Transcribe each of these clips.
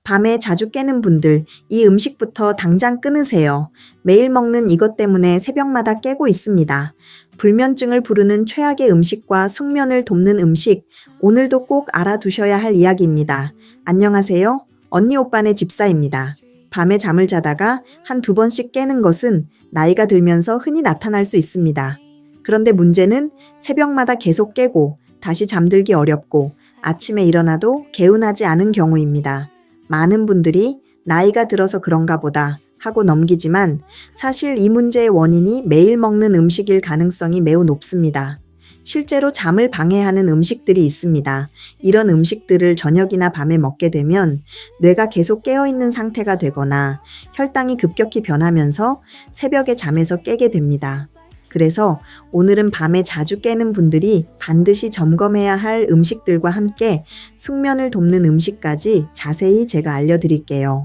밤에 자주 깨는 분들, 이 음식부터 당장 끊으세요. 매일 먹는 이것 때문에 새벽마다 깨고 있습니다. 불면증을 부르는 최악의 음식과 숙면을 돕는 음식, 오늘도 꼭 알아두셔야 할 이야기입니다. 안녕하세요. 언니 오빠네 집사입니다. 밤에 잠을 자다가 한두 번씩 깨는 것은 나이가 들면서 흔히 나타날 수 있습니다. 그런데 문제는 새벽마다 계속 깨고 다시 잠들기 어렵고 아침에 일어나도 개운하지 않은 경우입니다. 많은 분들이 나이가 들어서 그런가 보다 하고 넘기지만 사실 이 문제의 원인이 매일 먹는 음식일 가능성이 매우 높습니다. 실제로 잠을 방해하는 음식들이 있습니다. 이런 음식들을 저녁이나 밤에 먹게 되면 뇌가 계속 깨어있는 상태가 되거나 혈당이 급격히 변하면서 새벽에 잠에서 깨게 됩니다. 그래서 오늘은 밤에 자주 깨는 분들이 반드시 점검해야 할 음식들과 함께 숙면을 돕는 음식까지 자세히 제가 알려드릴게요.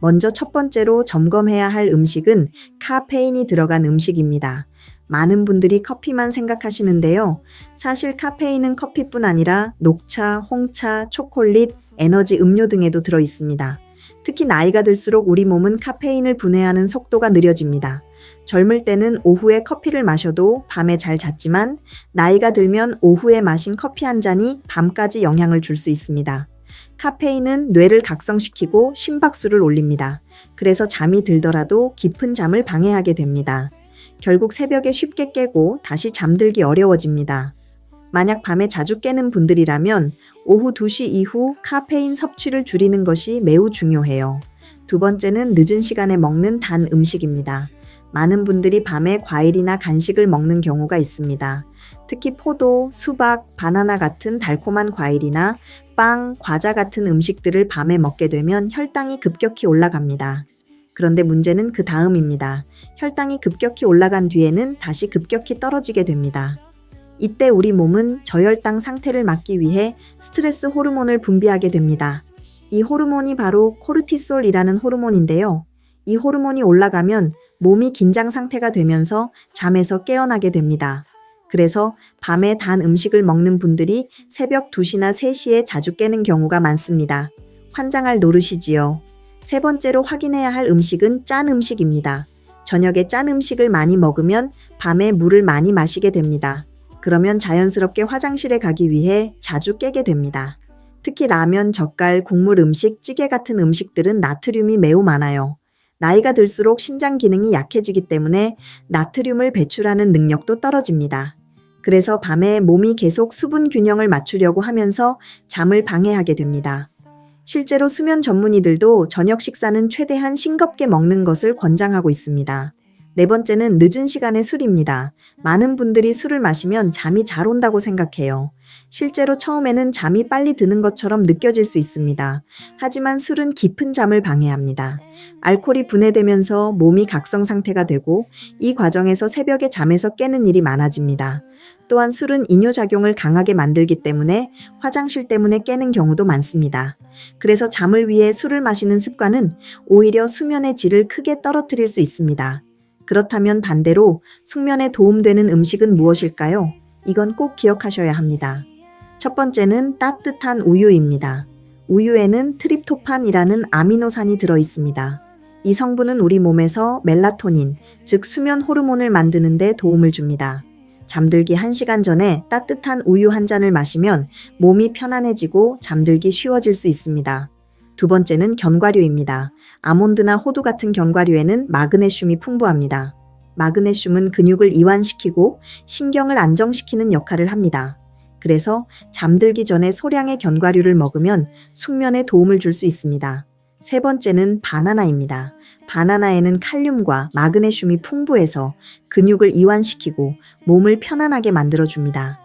먼저 첫 번째로 점검해야 할 음식은 카페인이 들어간 음식입니다. 많은 분들이 커피만 생각하시는데요. 사실 카페인은 커피뿐 아니라 녹차, 홍차, 초콜릿, 에너지 음료 등에도 들어 있습니다. 특히 나이가 들수록 우리 몸은 카페인을 분해하는 속도가 느려집니다. 젊을 때는 오후에 커피를 마셔도 밤에 잘 잤지만 나이가 들면 오후에 마신 커피 한 잔이 밤까지 영향을 줄 수 있습니다. 카페인은 뇌를 각성시키고 심박수를 올립니다. 그래서 잠이 들더라도 깊은 잠을 방해하게 됩니다. 결국 새벽에 쉽게 깨고 다시 잠들기 어려워집니다. 만약 밤에 자주 깨는 분들이라면 오후 2시 이후 카페인 섭취를 줄이는 것이 매우 중요해요. 두 번째는 늦은 시간에 먹는 단 음식입니다. 많은 분들이 밤에 과일이나 간식을 먹는 경우가 있습니다. 특히 포도, 수박, 바나나 같은 달콤한 과일이나 빵, 과자 같은 음식들을 밤에 먹게 되면 혈당이 급격히 올라갑니다. 그런데 문제는 그 다음입니다. 혈당이 급격히 올라간 뒤에는 다시 급격히 떨어지게 됩니다. 이때 우리 몸은 저혈당 상태를 막기 위해 스트레스 호르몬을 분비하게 됩니다. 이 호르몬이 바로 코르티솔이라는 호르몬인데요. 이 호르몬이 올라가면 몸이 긴장 상태가 되면서 잠에서 깨어나게 됩니다. 그래서 밤에 단 음식을 먹는 분들이 새벽 2시나 3시에 자주 깨는 경우가 많습니다. 환장할 노릇이지요. 세 번째로 확인해야 할 음식은 짠 음식입니다. 저녁에 짠 음식을 많이 먹으면 밤에 물을 많이 마시게 됩니다. 그러면 자연스럽게 화장실에 가기 위해 자주 깨게 됩니다. 특히 라면, 젓갈, 국물 음식, 찌개 같은 음식들은 나트륨이 매우 많아요. 나이가 들수록 신장 기능이 약해지기 때문에 나트륨을 배출하는 능력도 떨어집니다. 그래서 밤에 몸이 계속 수분 균형을 맞추려고 하면서 잠을 방해하게 됩니다. 실제로 수면 전문의들도 저녁 식사는 최대한 싱겁게 먹는 것을 권장하고 있습니다. 네 번째는 늦은 시간의 술입니다. 많은 분들이 술을 마시면 잠이 잘 온다고 생각해요. 실제로 처음에는 잠이 빨리 드는 것처럼 느껴질 수 있습니다. 하지만 술은 깊은 잠을 방해합니다. 알코올이 분해되면서 몸이 각성 상태가 되고 이 과정에서 새벽에 잠에서 깨는 일이 많아집니다. 또한 술은 이뇨작용을 강하게 만들기 때문에 화장실 때문에 깨는 경우도 많습니다. 그래서 잠을 위해 술을 마시는 습관은 오히려 수면의 질을 크게 떨어뜨릴 수 있습니다. 그렇다면 반대로 숙면에 도움되는 음식은 무엇일까요? 이건 꼭 기억하셔야 합니다. 첫 번째는 따뜻한 우유입니다. 우유에는 트립토판이라는 아미노산이 들어 있습니다. 이 성분은 우리 몸에서 멜라토닌, 즉 수면 호르몬을 만드는 데 도움을 줍니다. 잠들기 1시간 전에 따뜻한 우유 한 잔을 마시면 몸이 편안해지고 잠들기 쉬워질 수 있습니다. 두 번째는 견과류입니다. 아몬드나 호두 같은 견과류에는 마그네슘이 풍부합니다. 마그네슘은 근육을 이완시키고 신경을 안정시키는 역할을 합니다. 그래서 잠들기 전에 소량의 견과류를 먹으면 숙면에 도움을 줄 수 있습니다. 세 번째는 바나나입니다. 바나나에는 칼륨과 마그네슘이 풍부해서 근육을 이완시키고 몸을 편안하게 만들어줍니다.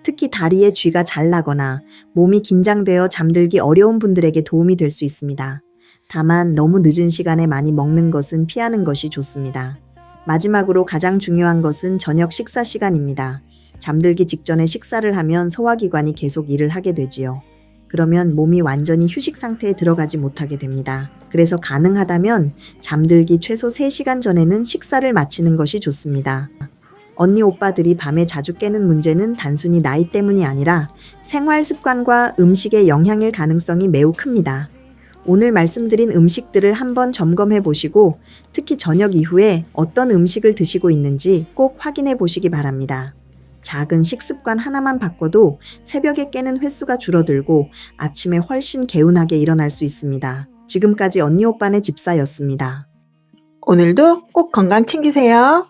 특히 다리에 쥐가 잘 나거나 몸이 긴장되어 잠들기 어려운 분들에게 도움이 될 수 있습니다. 다만 너무 늦은 시간에 많이 먹는 것은 피하는 것이 좋습니다. 마지막으로 가장 중요한 것은 저녁 식사 시간입니다. 잠들기 직전에 식사를 하면 소화기관이 계속 일을 하게 되지요. 그러면 몸이 완전히 휴식 상태에 들어가지 못하게 됩니다. 그래서 가능하다면 잠들기 최소 3시간 전에는 식사를 마치는 것이 좋습니다. 언니 오빠들이 밤에 자주 깨는 문제는 단순히 나이 때문이 아니라 생활 습관과 음식의 영향일 가능성이 매우 큽니다. 오늘 말씀드린 음식들을 한번 점검해 보시고 특히 저녁 이후에 어떤 음식을 드시고 있는지 꼭 확인해 보시기 바랍니다. 작은 식습관 하나만 바꿔도 새벽에 깨는 횟수가 줄어들고 아침에 훨씬 개운하게 일어날 수 있습니다. 지금까지 언니 오빠네 집사였습니다. 오늘도 꼭 건강 챙기세요.